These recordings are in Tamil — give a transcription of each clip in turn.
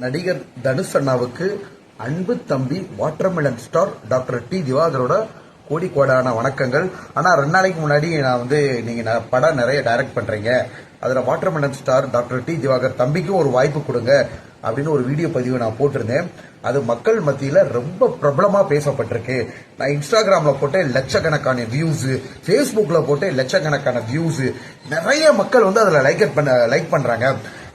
நடிகர் தனுஷ் அண்ணாவுக்கு அன்பு தம்பி வாட்டர்மெலன் ஸ்டார் டாக்டர் டி திவாகரோட கோடி கோடான வணக்கங்கள். ஆனா 2 நாளைக்கு முன்னாடி நான் நீங்க படம் நிறைய டைரக்ட் பண்றீங்க, அதுல watermelon star doctor D Divakar தம்பிக்கும் ஒரு வாய்ப்பு கொடுங்க அப்படின்னு ஒரு வீடியோ பதிவு நான் போட்டிருந்தேன். அது மக்கள் மத்தியில ரொம்ப பிரபலமா பேசப்பட்டிருக்கு. நான் இன்ஸ்டாகிராம்ல போட்டேன் லட்சக்கணக்கான வியூஸ், பேஸ்புக்ல போட்டேன் லட்சக்கணக்கான வியூஸ், நிறைய மக்கள் அதுல லைக் பண்றாங்க.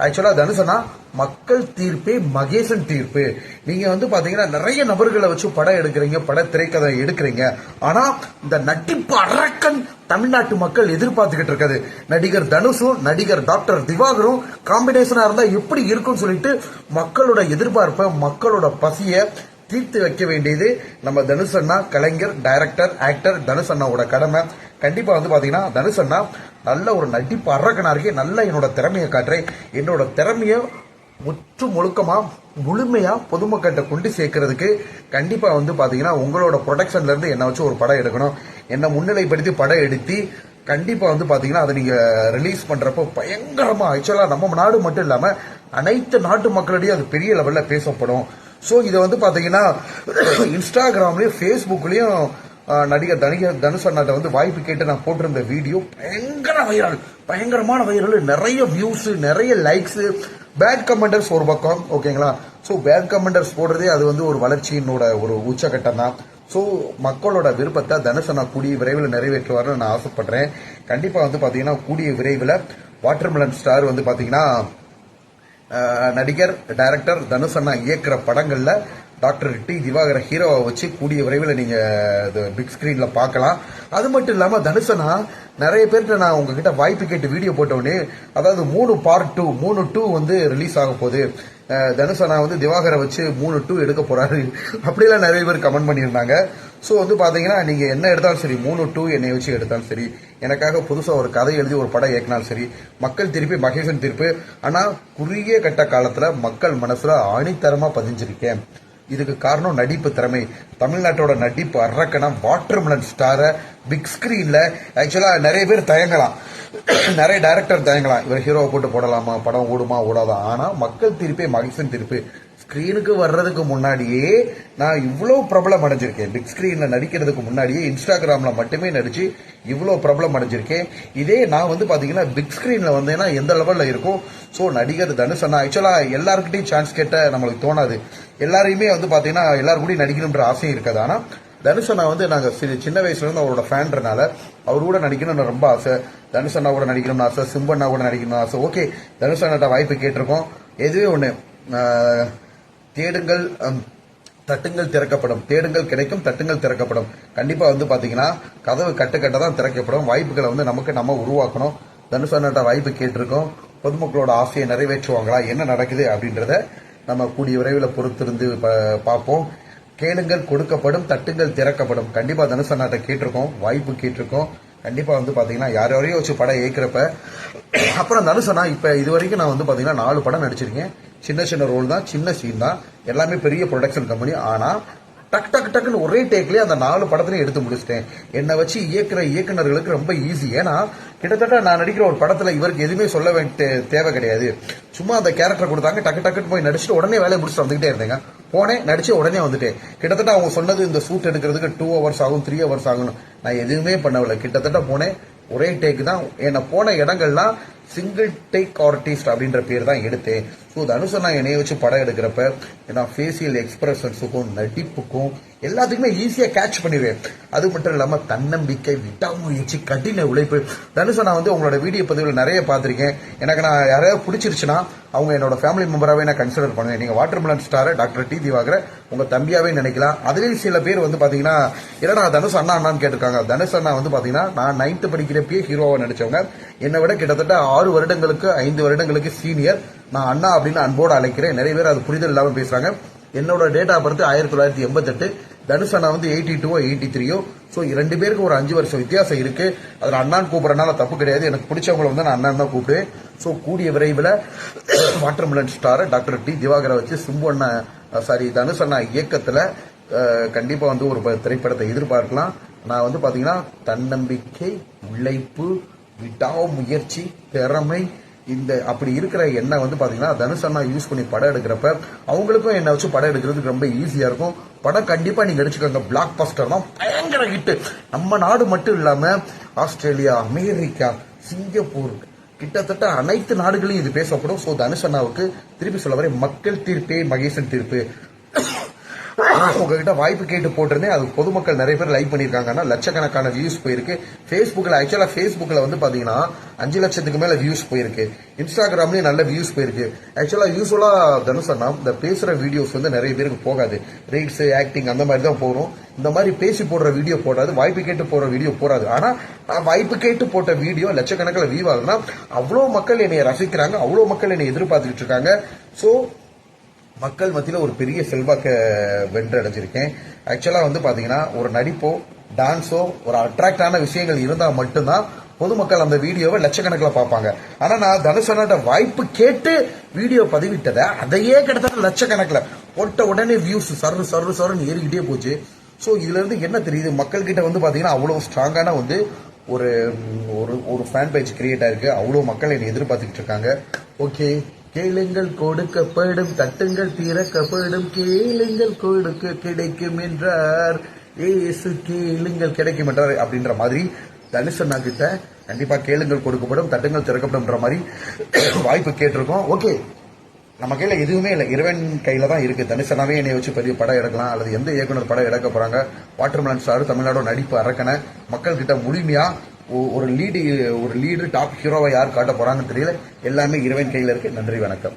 ஆக்சுவலா தனுஷனா மக்கள் தீர்ப்பே மகேசன் தீர்ப்பு. நீங்க பாத்தீங்கன்னா நிறைய நபர்களை வச்சு படம் எடுக்கிறீங்க, பட திரைக்கதை எடுக்கிறீங்க. ஆனா இந்த நட்டிப்பு அரக்கன் தமிழ்நாட்டு மக்கள் எதிர்பார்த்துக்கிட்டு இருக்காது. நடிகர் தனுஷும் நடிகர் டாக்டர் திவாகரும் காம்பினேஷனா இருந்தா எப்படி இருக்கும்னு சொல்லிட்டு மக்களோட எதிர்பார்ப்பை, மக்களோட பசிய தீர்த்து வைக்க வேண்டியது நம்ம தனுஷ் அண்ணா, கலைஞர், டைரக்டர், ஆக்டர் தனுஷ் அண்ணாவோட கடமை. கண்டிப்பா பாத்தீங்கன்னா தனுஷ் அண்ணா நல்ல ஒரு நடிப்பு அரக்கனா இருக்கே. நல்ல என்னோட திறமையை காட்டுறேன். என்னோட திறமைய முற்று முழுக்கமா முழுமையா பொதுமக்கள்கிட்ட கொண்டு சேர்க்கறதுக்கு கண்டிப்பா பாத்தீங்கன்னா உங்களோட ப்ரொடக்ஷன்ல இருந்து என்ன வச்சு ஒரு படம் எடுக்கணும், என்ன முன்னிலைப்படுத்தி படம் எடுத்து கண்டிப்பா பாத்தீங்கன்னா அதை நீங்க ரிலீஸ் பண்றப்போ பயங்கரமா, ஆக்சுவலா நம்ம நாடு மட்டும் இல்லாம அனைத்து நாட்டு மக்களிடையே அது பெரிய லெவல்ல பேசப்படும். சோ இதை பாத்தீங்கன்னா இன்ஸ்டாகிராம்லயும் பேஸ்புக்லயும் நடிகர் தனுஷ் அண்ணாட்ட வாய்ப்பு கேட்டு நான் போட்டிருந்த வீடியோ பயங்கரமான வைரல், நிறைய வியூஸ், நிறைய லைக்ஸ், பேட் கமெண்டர்ஸ் ஒரு பக்கம். ஓகேங்களா? சோ பேட் கமெண்டர்ஸ் போடுறதே அது ஒரு வளர்ச்சியினோட ஒரு உச்சகட்டம் தான். சோ மக்களோட விருப்பத்தை தனுஷ் அண்ணா கூடிய விரைவில் நிறைவேற்றுவார்னு நான் ஆசைப்படுறேன். கண்டிப்பா பாத்தீங்கன்னா கூடிய விரைவில் வாட்டர்மெலன் ஸ்டார் பாத்தீங்கன்னா நடிகர், டைரக்டர் தனுஷ் அண்ணா இயக்குற படங்கள்ல டாக்டர் டி திவாகர ஹீரோவை வச்சு கூடிய விரைவில் நீங்க பிக் ஸ்கிரீன்ல பார்க்கலாம். அது மட்டும் இல்லாம தனுஷ் அண்ணா நிறைய பேர்கிட்ட நான் உங்ககிட்ட வாய்ப்பு கேட்டு வீடியோ போட்டோடனே, அதாவது 3 பார்ட் 2 ரிலீஸ் ஆக போகுது, தனுஷ் அண்ணா திவாகரை வச்சு 3 எடுக்க போறாரு அப்படிலாம் நிறைய பேர் கமெண்ட் பண்ணியிருந்தாங்க. ஸோ பாத்தீங்கன்னா நீங்க என்ன எடுத்தாலும் சரி, 3 என்னை வச்சு எடுத்தாலும் சரி, எனக்காக புதுசா ஒரு கதை எழுதி ஒரு படம் இயக்கினாலும் சரி, மக்கள் தீர்ப்பு மகேசன் தீர்ப்பு. ஆனா குறுகிய கட்ட காலத்துல மக்கள் மனசுல ஆணித்தரமா பதிஞ்சிருக்கேன். இதுக்கு காரணம் நடிப்பு திறமை. தமிழ்நாட்டோட நடிப்பு அரக்கனா வாட்டர்மெலன் ஸ்டார பிக் ஸ்கிரீன்ல ஆக்சுவலா நிறைய பேர் தயங்கலாம், நிறைய டைரக்டர் தயங்கலாம், இவர் ஹீரோவை போட்டு போடலாமா, படம் ஓடுமா ஓடாதா. ஆனா மக்கள் தீர்ப்பே மகேசன் தீர்ப்பு. ஸ்கிரீனுக்கு வர்றதுக்கு முன்னாடியே நான் இவ்வளவு பிரபலம் அடைஞ்சிருக்கேன். பிக் ஸ்கிரீன்ல நடிக்கிறதுக்கு முன்னாடியே இன்ஸ்டாகிராம்ல மட்டுமே நடிச்சு இவ்வளவு பிரபலம் அடைஞ்சிருக்கேன். இதே நான் பாத்தீங்கன்னா பிக் ஸ்கிரீன்ல வந்தேன்னா எந்த லெவல்ல இருக்கும். சோ நடிகர் தனுஷ் அண்ணா ஆக்சுவலா எல்லாருக்கிட்டையும் சான்ஸ் கேட்ட நம்மளுக்கு தோணாது. எல்லாரையுமே பாத்தீங்கன்னா எல்லாரும் கூட நடிக்கணும்ன்ற ஆசையும் இருக்காது. ஆனா தனுஷ் அண்ணா நாங்க சின்ன வயசுல இருந்து அவரோட ஃபேன்றனால அவர் கூட நடிக்கணும்னு ரொம்ப ஆசை. தனுஷ் அண்ணா கூட நடிக்கணும்னு ஆசை, சிம்பண்ணா கூட நடிக்கணும்னு ஆசை. ஓகே, தனுஷ் அண்ணா வாய்ப்பு கேட்டிருக்கோம். எதுவே ஒண்ணு, தேடுங்கள் தட்டுங்கள் திறக்கப்படும், தேடுங்கள் கிடைக்கும், தட்டுங்கள் திறக்கப்படும். கண்டிப்பா பாத்தீங்கன்னா கதவு கட்ட தான் திறக்கப்படும். வாய்ப்புகளை நம்ம உருவாக்கணும். தனுஷ் அண்ணாட்ட வாய்ப்பு கேட்டிருக்கோம். பொதுமக்களோட ஆசையை நிறைவேற்றுவாங்களா, என்ன நடக்குது அப்படின்றத நம்ம கூடிய விரைவில் பொறுத்திருந்து பார்ப்போம். கேளுங்கள் கொடுக்கப்படும், தட்டுங்கள் திறக்கப்படும். கண்டிப்பா தனுஷ் அண்ணாட்ட கேட்டிருக்கோம், வாய்ப்பு கேட்டிருக்கோம். கண்டிப்பா பாத்தீங்கன்னா யாரையும் வச்சு படம் ஏற்கிறப்ப அப்புறம் தனுஷ் அண்ணா இப்ப இது வரைக்கும் நான் பாத்தீங்கன்னா 4 படம் நடிச்சிருக்கேன். சின்ன ரோல் தான், சின்ன சீன் தான், எல்லாமே பெரிய ப்ரொடக்ஷன் கம்பெனி. ஆனா டக்குன்னு ஒரே டேக்லயே அந்த 4 படத்திலையும் எடுத்து முடிச்சிட்டேன். என்னை வச்சு இயக்குனர்களுக்கு ரொம்ப ஈஸி. ஏன்னா கிட்டத்தட்ட நான் நடிக்கிற ஒரு படத்துல இவருக்கு எதுவுமே சொல்ல வேண்டிய தேவை கிடையாது. சும்மா அந்த கேரக்டர் கொடுத்தாங்க, டக்குன்னு போய் நடிச்சுட்டு உடனே வேலையை முடிச்சுட்டு வந்துகிட்டே இருந்தேங்க. போனேன், நடிச்சு உடனே வந்துட்டேன். கிட்டத்தட்ட அவங்க சொன்னது இந்த சூட் எடுக்கிறதுக்கு 2 ஹவர்ஸ் ஆகும், 3 ஹவர்ஸ் ஆகும். நான் எதுவுமே பண்ணவில்லை. கிட்டத்தட்ட போனேன், ஒரே டேக் தான். என்ன போன இடங்கள்லாம் சிங்கிள் டேக் ஆர்டிஸ்ட் அப்படின்ற பேர் தான் எடுத்தேன். ஸோ தனுஷ் அண்ணா என்னைய வச்சு படம் எடுக்கிறப்ப நான் ஃபேசியல் எக்ஸ்பிரஷன்ஸுக்கும் நடிப்புக்கும் எல்லாத்துக்குமே ஈஸியா கேட்ச் பண்ணிடுவேன். அது மட்டும் இல்லாம தன்னம்பிக்கை, விடாமுயற்சி, கடின உழைப்பு. தனுஷ் அண்ணா உங்களோட வீடியோ பதிவுல நிறைய பார்த்திருக்கேன். எனக்கு நான் யாரையாவது பிடிச்சிருச்சுன்னா அவங்க என்னோட ஃபேமிலி மெம்பராகவே நான் கன்சிடர் பண்ணுவேன். நீங்க watermelon star doctor D Divakar உங்க தம்பியாவே நினைக்கலாம். அதுலயும் சில பேர் பாத்தீங்கன்னா என்னடா தனுஷ் அண்ணா அண்ணான்னு கேட்டிருக்காங்க. தனுஷ் அண்ணா பாத்தீங்கன்னா நான் 9th படிக்கிறப்பயே ஹீரோவா நடிச்சவங்க. என்னை விட கிட்டத்தட்ட 6 வருடங்களுக்கு 5 வருடங்களுக்கு சீனியர். நான் அண்ணா அப்படின்னு அன்போடு அழைக்கிறேன். நிறைய பேர் அது புரிதல் இல்லாம பேசுறாங்க. என்னோட டேட் ஆஃப் பர்த் 1988. தனுஷ் அண்ணா 82 83. ஸோ 2 பேருக்கு ஒரு 5 வருஷம் வித்தியாசம் இருக்கு. அதுல அண்ணான்னு கூப்பிடறதுனால தப்பு கிடையாது. எனக்கு பிடிச்சவங்களை நான் அண்ணன் தான் கூப்பிடுவேன். ஸோ கூடிய விரைவில் வாட்டர்மெலன் ஸ்டார் டாக்டர் டி திவாகரை வச்சு தனுஷ் அண்ணா இயக்கத்துல கண்டிப்பா ஒரு திரைப்படத்தை எதிர்பார்க்கலாம். நான் பாத்தீங்கன்னா தன்னம்பிக்கை, உழைப்பு, விடாமுயற்சி, திறமை இந்த அப்படி இருக்கிற எண்ணெய் வந்து பாத்தீங்கன்னா தனுஷ் அண்ணா யூஸ் பண்ணி படம் எடுக்கிறப்ப அவங்களுக்கும் என்ன வச்சு படம் எடுக்கிறதுக்கு ரொம்ப ஈஸியா இருக்கும். படம் கண்டிப்பா நீங்க அடிச்சுக்கோங்க, பிளாக் பஸ்டர் தான், பயங்கர ஹிட். நம்ம நாடு மட்டும் இல்லாம ஆஸ்திரேலியா, அமெரிக்கா, சிங்கப்பூர், கிட்டத்தட்ட அனைத்து நாடுகளையும் இது பேசப்படும். சோ தனுஷ் அண்ணாவுக்கு திருப்பி சொல்ல வரை மக்கள் தீர்ப்பே மகேசன் தீர்ப்பு. உங்ககிட்ட வாய்ப்பு கேட்டு போட்டிருந்தேன், அது பொதுமக்கள் நிறைய பேர் லைக் பண்ணிருக்காங்கன்னா லட்சக்கணக்கான வியூஸ் போயிருக்கு. Facebookல ஆக்சுவலா Facebookல வந்து பாத்தீங்கன்னா 5 லட்சத்துக்கு மேல வியூஸ் போயிருக்கு. இன்ஸ்டாகிராம்லயும் நல்ல வியூஸ் போயிருக்கு. ஆக்சுவலா யூஸ்வலா தனுஷ் அண்ணா இந்த பேசுற வீடியோஸ் வந்து நிறைய பேருக்கு போகாது, ரீல்ஸ் ஆக்டிங் அந்த மாதிரி தான் போறோம். இந்த மாதிரி பேசி போடுற வீடியோ போடாது, வாய்ப்பு கேட்டு போடுற வீடியோ போடாது. ஆனா நான் வாய்ப்பு கேட்டு போட்ட வீடியோ லட்சக்கணக்கில் வியூ ஆகுதுன்னா அவ்வளவு மக்கள் என்னை ரசிக்கிறாங்க, அவ்வளவு மக்கள் என்னை எதிர்பார்த்துக்கிட்டு இருக்காங்க. சோ மக்கள் மத்தியில் ஒரு பெரிய செல்வாக்க வென்றடைஞ்சிருக்கேன். ஆக்சுவலா வந்து பாத்தீங்கன்னா ஒரு நடிப்போ டான்ஸோ ஒரு அட்ராக்டான விஷயங்கள் இருந்தா மட்டும்தான் பொதுமக்கள் அந்த வீடியோவை லட்சக்கணக்கில் பார்ப்பாங்க. ஆனா நான் தனுஷ் அண்ணாட்ட வாய்ப்பு கேட்டு வீடியோ பதிவிட்டதை அதையே கிட்டத்தட்ட லட்சக்கணக்கில் போட்ட உடனே வியூஸ் சரு சரு சருன்னு ஏறிக்கிட்டே போச்சு. ஸோ இதுல இருந்து என்ன தெரியுது, மக்கள் கிட்ட வந்து பாத்தீங்கன்னா அவ்வளவு ஸ்ட்ராங்கான வந்து ஒரு ஒரு ஃபேன் பேஜ் கிரியேட் ஆயிருக்கு. அவ்வளவு மக்கள் என்னை எதிர்பார்த்துக்கிட்டு இருக்காங்க. ஓகே, கேளுங்கள் கொடுக்கப்படும், தட்டுங்கள் திறக்கப்படும், கேளுங்கள் கொடுக்க கிடைக்கும் என்றார் ஏசு, கேளுங்கள் கிடைக்கும் என்றார் அப்படின்ற மாதிரி தனுஷ் அண்ணா கிட்ட கண்டிப்பா கேளுங்கள் கொடுக்கப்படும், தட்டுங்கள் திறக்கப்படும்ன்ற மாதிரி வாய்ப்பு கேட்டிருக்கோம். ஓகே, நம்ம கையில எதுவுமே இல்லை, இறைவன் கையில தான் இருக்கு. தனுஷ் அண்ணாவே என்னை வச்சு பெரிய படம் எடுக்கலாம், அல்லது எந்த இயக்குனர் படம் எடுக்க போறாங்க, வாட்டர்மெலன் ஸ்டார் தமிழ்நாடு நடிப்பு அரக்கனை மக்கள் கிட்ட முழுமையா ஒரு லீடு டாப் ஹீரோவை யார் காட்ட போறாங்கன்னு தெரியல. எல்லாமே இறைவன் கையில இருக்கு. நன்றி, வணக்கம்.